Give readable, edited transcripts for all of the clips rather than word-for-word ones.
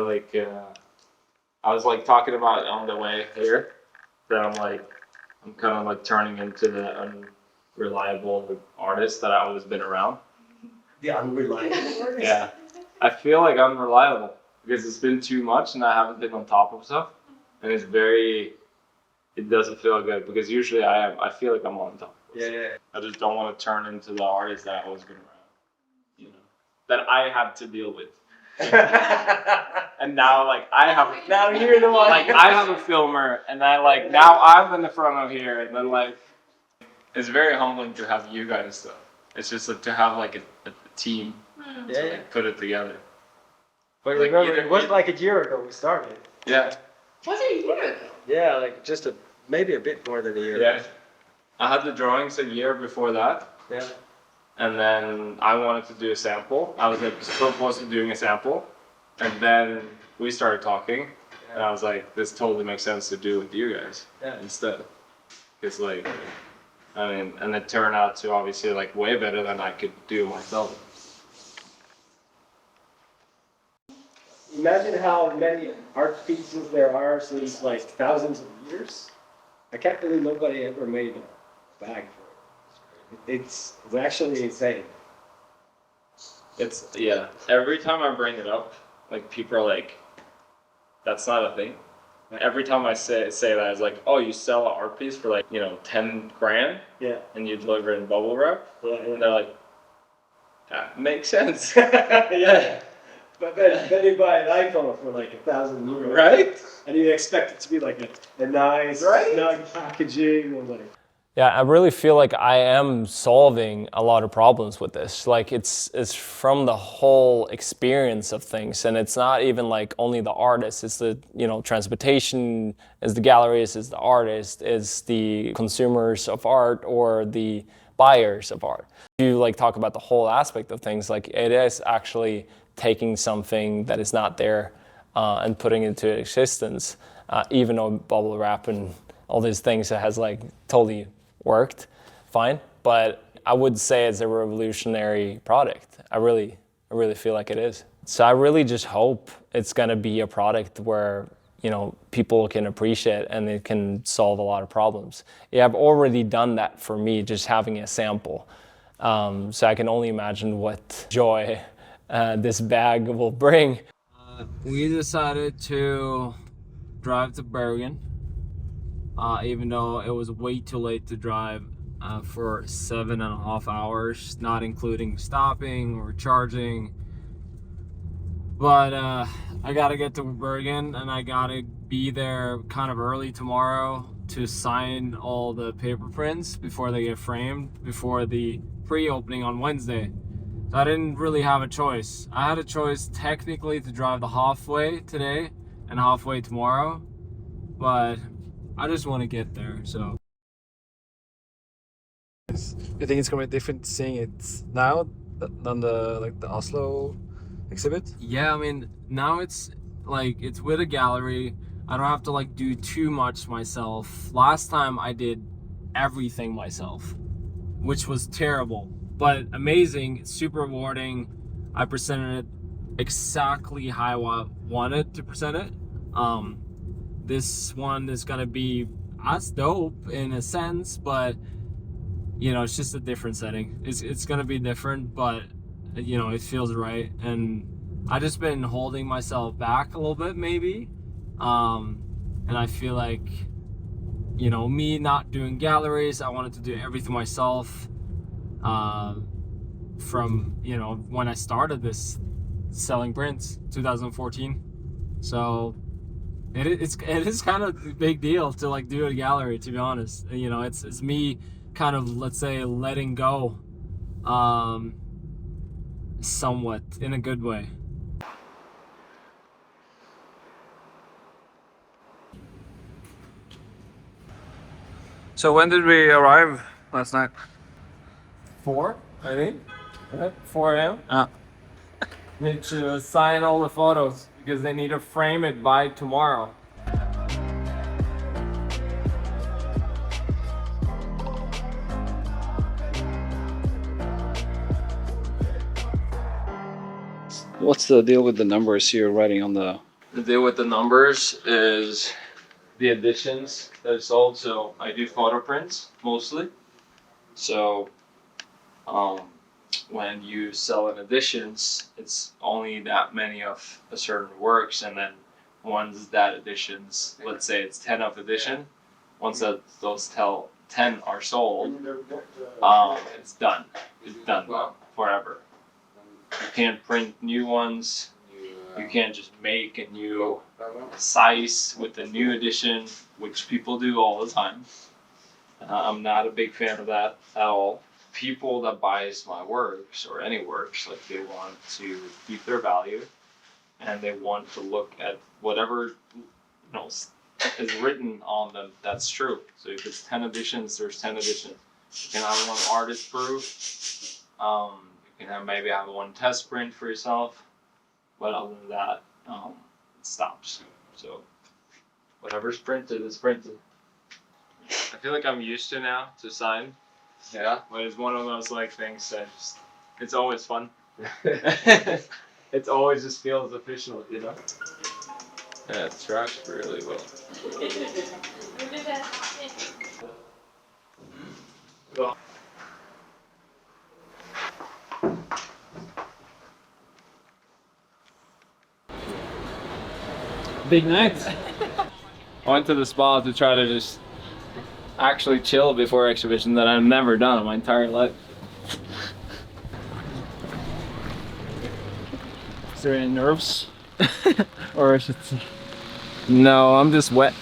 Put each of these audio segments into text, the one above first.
Like, I was like talking about on the way here that I'm kind of like turning into the unreliable artist that I've always been around. The unreliable artist? Yeah. I feel like I'm reliable because it's been too much and I haven't been on top of stuff. And it doesn't feel good because usually I feel like I'm on top of stuff. Yeah. I just don't want to turn into the artist that I've always been around, you know, that I have to deal with. And now now you're the one. Like I have a filmer and now I'm in the front of here and then like it's very humbling to have you guys though. It's just like, to have like a team to like, put it together. But like, remember, it was like a year ago we started. Yeah. Was it a year ago? Yeah, like just maybe a bit more than a year. Yeah. I had the drawings a year before that. Yeah. And then I wanted to do a sample. I was supposed to doing a sample. And then we started talking. And I was like, this totally makes sense to do with you guys instead. It's like, I mean, and it turned out to obviously like way better than I could do myself. Imagine how many art pieces there are since like thousands of years. I can't believe nobody ever made a bag for it. It's actually insane. Yeah. Every time I bring it up, like people are like, that's not a thing. Every time I say that, it's like, oh, you sell an art piece for like, 10 grand? Yeah. And you deliver it in bubble wrap? Yeah. And they're like, that makes sense. Yeah. But then you buy an iPhone for like €1,000. Right? And you expect it to be like a nice, snug packaging and like. Yeah, I really feel like I am solving a lot of problems with this. Like it's from the whole experience of things, and it's not even like only the artist. It's the transportation, it's the galleries, it's the artist, it's the consumers of art or the buyers of art. If you like talk about the whole aspect of things, like it is actually taking something that is not there and putting it into existence, even though bubble wrap and all these things that has like totally worked fine, but I would say it's a revolutionary product. I really feel like it is. So I really just hope it's gonna be a product where people can appreciate and it can solve a lot of problems. Yeah, I've already done that for me, just having a sample. So I can only imagine what joy this bag will bring. We decided to drive to Bergen. Even though it was way too late to drive for 7.5 hours, not including stopping or charging. But I gotta get to Bergen and I gotta be there kind of early tomorrow to sign all the paper prints before they get framed before the pre-opening on Wednesday. So I didn't really have a choice. I had a choice technically to drive the halfway today and halfway tomorrow, but I just want to get there, so. You think it's gonna be different seeing it now than the Oslo exhibit? Yeah, I mean, now it's with a gallery. I don't have to like do too much myself. Last time I did everything myself, which was terrible, but amazing, super rewarding. I presented it exactly how I wanted to present it. This one is gonna be as dope in a sense, but it's just a different setting. It's gonna be different, but it feels right. And I just been holding myself back a little bit maybe, and I feel like me not doing galleries, I wanted to do everything myself from when I started this selling prints 2014. So it is kind of a big deal to like do a gallery, to be honest. It's me kind of, let's say, letting go somewhat in a good way. So when did we arrive last night? 4, I think. Right? 4 a.m. Ah. Need to sign all the photos because they need to frame it by tomorrow. What's the deal with the numbers you're writing on the The deal with the numbers is the editions that are sold. So I do photo prints mostly. So when you sell in editions, it's only that many of a certain works, and then once that editions, let's say it's 10 of edition, once those 10 are sold, it's done. It's done forever. You can't print new ones. You can't just make a new size with a new edition, which people do all the time. I'm not a big fan of that at all. People that buys my works or any works, like they want to keep their value, and they want to look at whatever is written on them. That's true. So if it's 10 editions, there's 10 editions. You can have one artist proof. You can maybe have one test print for yourself. But other than that, it stops. So whatever's printed is printed. I feel like I'm used to now to sign. Yeah. But it's one of those like things that it's always fun. It always just feels official, you know? Yeah, it tracks really well. Big night. I went to the spa to try to just actually chill before exhibition that I've never done in my entire life. Is there any nerves? Or is it... No, I'm just wet.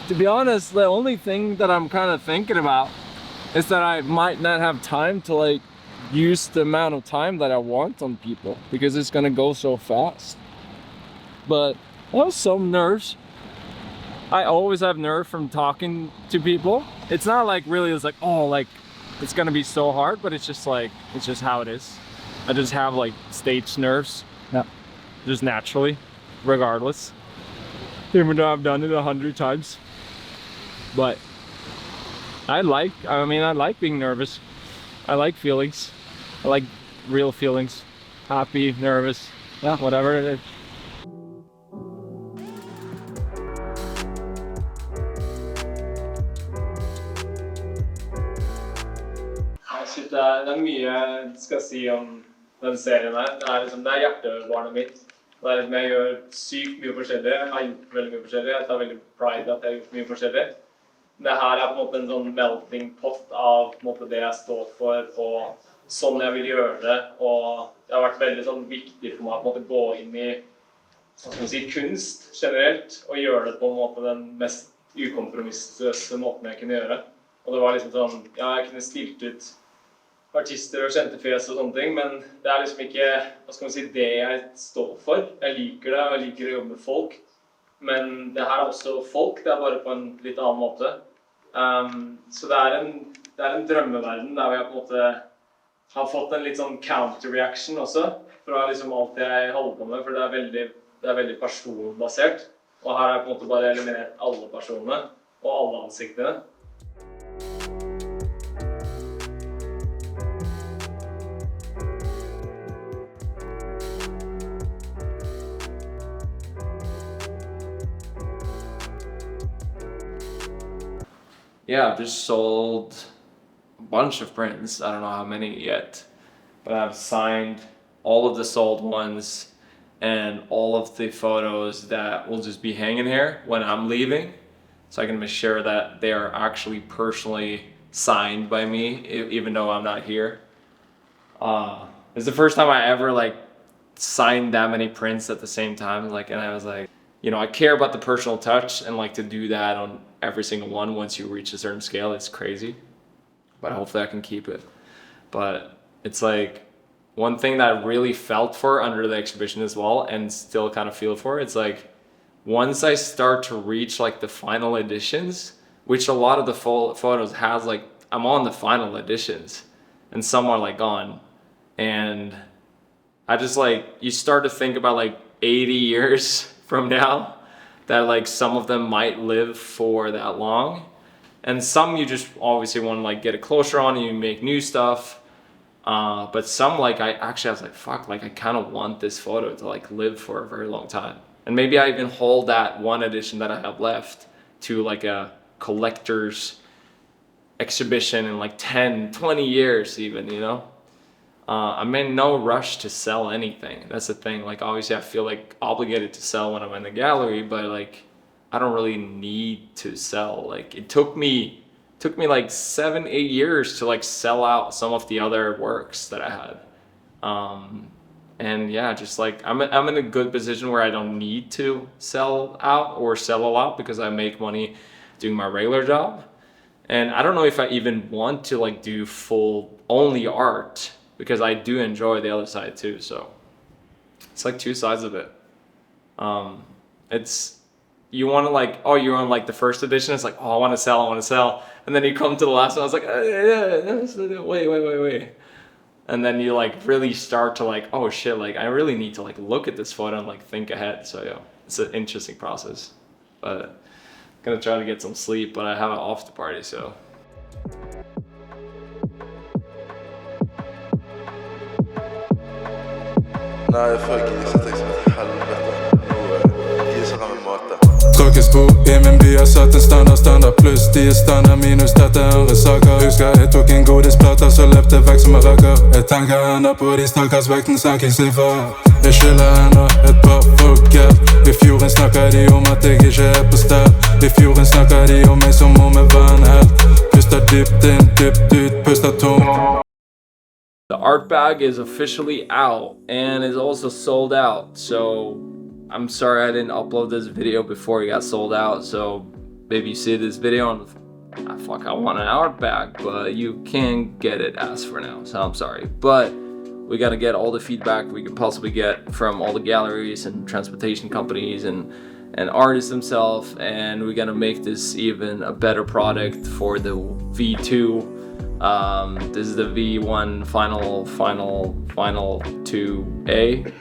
To be honest, the only thing that I'm kind of thinking about is that I might not have time to like use the amount of time that I want on people because it's gonna go so fast. But I have some nerves. I always have nerve from talking to people. It's not like really, it's like, oh, like it's gonna be so hard, but it's just like, it's just how it is. I just have like stage nerves. Yeah. Just naturally, regardless. Even though I've done it 100 times. But I like being nervous. I like feelings. I like real feelings. Happy, nervous, yeah, whatever it is. Det er mye jeg skal si om den serien her. Det er hjertebarnet mitt. Det er jeg gjør sykt mye forskjellig. Jeg har gjort veldig mye forskjellig. Jeg tar veldig pride at jeg har gjort mye forskjellig. Det her på en måte en sånn melting pot av på en måte det jeg står for, og sånn jeg vil gjøre det. Og det har vært veldig sånn viktig for meg å på en måte gå inn i kunst generelt, og gjøre det på en måte den mest ukompromissløse måten jeg kunne gjøre. Og det var liksom sånn, ja, jeg kunne stilt ut artister og kjente fjes og sånne ting, men det er liksom ikke, hva skal man si, det jeg står for. Jeg liker det, og jeg liker å jobbe med folk. Men det her er også folk, det er bare på en litt annen måte. Så det er en drømmeverden der jeg på en måte har fått en litt sånn counter-reaction også, fra liksom alt jeg holder på med, for det er veldig personbasert. Og her har jeg på en måte bare eliminert alle personene og alle ansiktene. Yeah, I've just sold a bunch of prints. I don't know how many yet, but I've signed all of the sold ones and all of the photos that will just be hanging here when I'm leaving. So I can make sure that they are actually personally signed by me, even though I'm not here. It's the first time I ever like signed that many prints at the same time. Like, and I was like, you know, I care about the personal touch, and like to do that on every single one once you reach a certain scale, it's crazy. But hopefully I can keep it. But it's like one thing that I really felt for under the exhibition as well, and still kind of feel for, it's like once I start to reach like the final editions, which a lot of the photos has like, I'm on the final editions and some are like gone. And I just like, you start to think about like 80 years from now that like some of them might live for that long. And some you just obviously want to like get a closure on and you make new stuff. But some like I was like, fuck, like I kind of want this photo to like live for a very long time. And maybe I even hold that one edition that I have left to like a collector's exhibition in like 10, 20 years even, you know? I'm in no rush to sell anything. That's the thing. Like, obviously I feel like obligated to sell when I'm in the gallery, but like, I don't really need to sell. Like, it took me like 7, 8 years to like sell out some of the other works that I had. And yeah, just like, I'm in a good position where I don't need to sell out or sell a lot because I make money doing my regular job. And I don't know if I even want to like do full only art, because I do enjoy the other side too. So it's like two sides of it. It's, you want to like, oh, you're on like the first edition. It's like, oh, I want to sell. And then you come to the last one. I was like, wait. And then you like really start to like, oh shit, like I really need to like look at this photo and like think ahead. So yeah, it's an interesting process. But I'm gonna try to get some sleep, but I have an after party, so. Nej, jag får gissa till som ett helvete. Gissa kan vi mata. Tråkigt spår i min by, jag satt en standard plus 10 standard minus dette andre saker. Husker jeg tok en godisplater, så løpte vekk som en rakker. Jeg tenker enda på de stakkars vekten som jeg slipper. Jeg skylder enda et par folker. I fjorden snakker de om at jeg ikke er på stell. I fjorden snakker de om meg som om jeg var en helt. Puster dypt inn, dypt ut, puster tomt. The Artbag is officially out and is also sold out. So I'm sorry I didn't upload this video before it got sold out. So maybe you see this video and I want an Artbag, but you can't get it as for now. So I'm sorry, but we got to get all the feedback we can possibly get from all the galleries and transportation companies and artists themselves, and we're gonna make this even a better product for the V2. This is the V1 final 2A,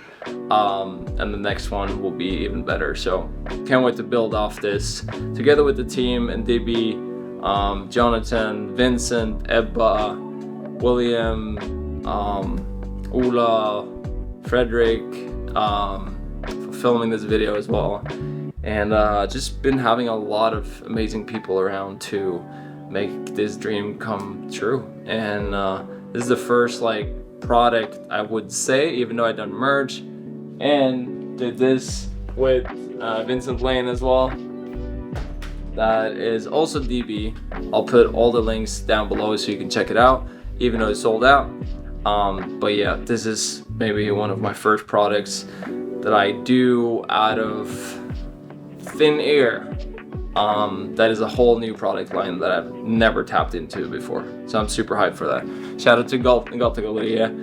and the next one will be even better. So can't wait to build off this together with the team and DB, Jonathan, Vincent, Ebba, William, Ola, Fredrik, for filming this video as well. And just been having a lot of amazing people around to make this dream come true. And this is the first like product I would say, even though I done merge and did this with Vincent Lane as well. That is also DB. I'll put all the links down below so you can check it out, even though it's sold out. But yeah, this is maybe one of my first products that I do out of thin air. That is a whole new product line that I've never tapped into before. So I'm super hyped for that. Shout out to Galleriet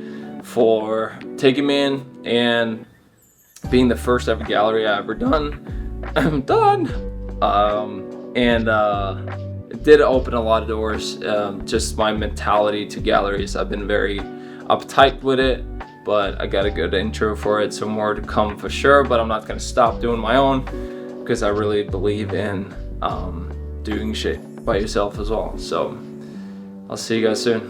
for taking me in and being the first ever gallery I ever done. I'm done. It did open a lot of doors. Just my mentality to galleries, I've been very uptight with it, but I got a good intro for it, so more to come for sure. But I'm not gonna stop doing my own because I really believe in doing shit by yourself as well. So I'll see you guys soon.